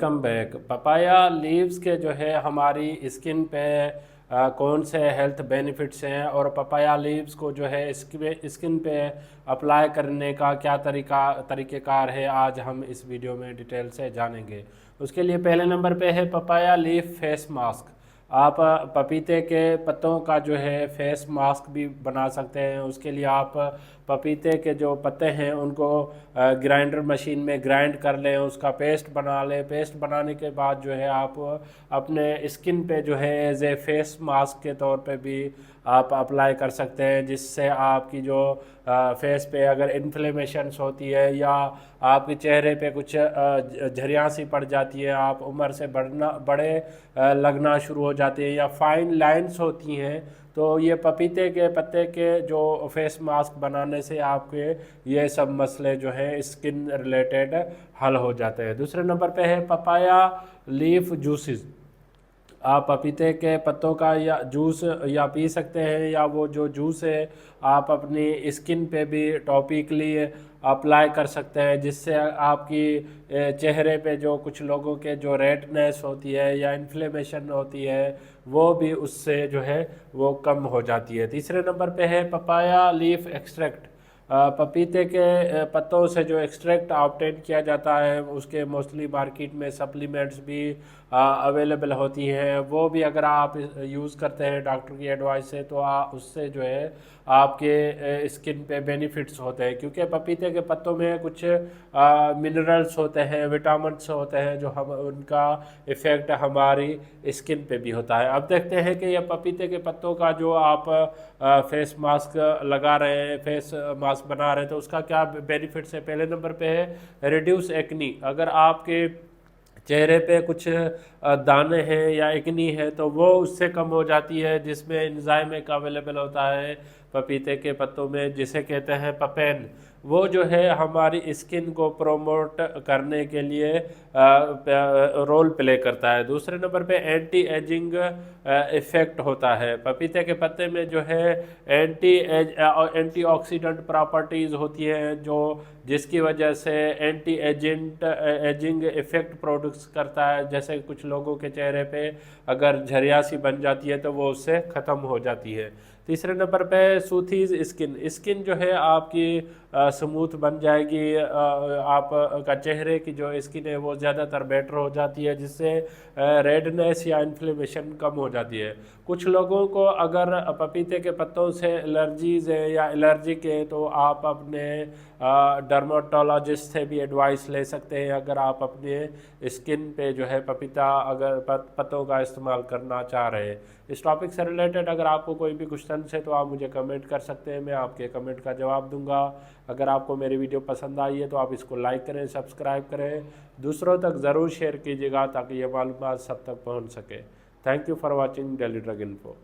Come back. Papaya leaves के जो है हमारी स्किन पे कौन से हेल्थ बेनिफिट्स हैं और पपाया लीव्स को जो है स्किन पे अप्लाई करने का क्या तरीक़ेकार है, आज हम इस वीडियो में डिटेल से जानेंगे। उसके लिए पहले नंबर पे है पपाया लीफ फेस मास्क। आप पपीते के पत्तों का जो है फेस मास्क भी बना सकते हैं। उसके लिए आप पपीते के जो पत्ते हैं उनको ग्राइंडर मशीन में ग्राइंड कर लें, उसका पेस्ट बना लें। पेस्ट बनाने के बाद जो है आप अपने स्किन पे जो है एज ए फेस मास्क के तौर पे भी आप अप्लाई कर सकते हैं, जिससे आपकी जो फेस पे अगर इन्फ्लेमेशंस होती है या आपके चेहरे पे कुछ झुर्रियाँ सी पड़ जाती है, आप उम्र से बड़े लगना शुरू हो जाते हैं या फाइन लाइंस होती हैं, तो ये पपीते के पत्ते के जो फेस मास्क बनाने से आपके ये सब मसले जो हैं स्किन रिलेटेड हल हो जाते हैं। दूसरे नंबर पे है पपाया लीफ जूसेस। आप पपीते के पत्तों का या जूस या पी सकते हैं, या वो जो जूस है आप अपनी स्किन पे भी टॉपिकली अप्लाई कर सकते हैं, जिससे आपकी चेहरे पे जो कुछ लोगों के जो रेडनेस होती है या इन्फ्लेमेशन होती है वो भी उससे जो है वो कम हो जाती है। तीसरे नंबर पे है पपाया लीफ एक्सट्रैक्ट। पपीते के पत्तों से जो एक्सट्रैक्ट ऑब्टेन किया जाता है उसके मोस्टली मार्केट में सप्लीमेंट्स भी अवेलेबल होती हैं। वो भी अगर आप यूज़ करते हैं डॉक्टर की एडवाइस से, तो उससे जो है आपके स्किन पे बेनिफिट्स होते हैं, क्योंकि पपीते के पत्तों में कुछ मिनरल्स होते हैं, विटामिन्स होते हैं, जो हम उनका इफ़ेक्ट हमारी स्किन पे भी होता है। अब देखते हैं कि ये पपीते के पत्तों का जो आप फेस मास्क लगा रहे हैं, फेस मास्क बना रहे हैं, तो उसका क्या बेनिफिट्स है। पहले नंबर पे है रिड्यूस एक्नी। अगर आपके चेहरे पे कुछ दाने हैं या एक्नी है तो वो उससे कम हो जाती है, जिसमें एंजाइम एक अवेलेबल होता है पपीते के पत्तों में, जिसे कहते हैं पपेन। वो जो है हमारी स्किन को प्रोमोट करने के लिए रोल प्ले करता है। दूसरे नंबर पे एंटी एजिंग इफेक्ट होता है। पपीते के पत्ते में जो है एंटीऑक्सीडेंट प्रॉपर्टीज़ होती हैं, जो जिसकी वजह से एजिंग इफेक्ट प्रोड्यूस करता है। जैसे कुछ लोगों के चेहरे पे अगर झुर्रियाँ सी बन जाती है तो वो उससे ख़त्म हो जाती है। तीसरे नंबर पे सूथीज स्किन जो है आपकी स्मूथ बन जाएगी। आप का चेहरे की जो स्किन है वो ज़्यादातर बेटर हो जाती है, जिससे रेडनेस या इन्फ्लेमेशन कम हो जाती है। कुछ लोगों को अगर पपीते के पत्तों से एलर्जीज़ है या एलर्जिक है तो आप अपने डर्माटोलॉजिस्ट से भी एडवाइस ले सकते हैं, अगर आप अपने स्किन पे जो है पपीता अगर पत्तों का इस्तेमाल करना चाह रहे हैं। इस टॉपिक से रिलेटेड अगर आपको कोई भी क्वेश्चन है तो आप मुझे कमेंट कर सकते हैं, मैं आपके कमेंट का जवाब दूंगा। अगर आपको मेरी वीडियो पसंद आई है तो आप इसको लाइक करें, सब्सक्राइब करें, दूसरों तक ज़रूर शेयर कीजिएगा ताकि ये मालूमात सब तक पहुंच सके। Thank you for watching daily drug info.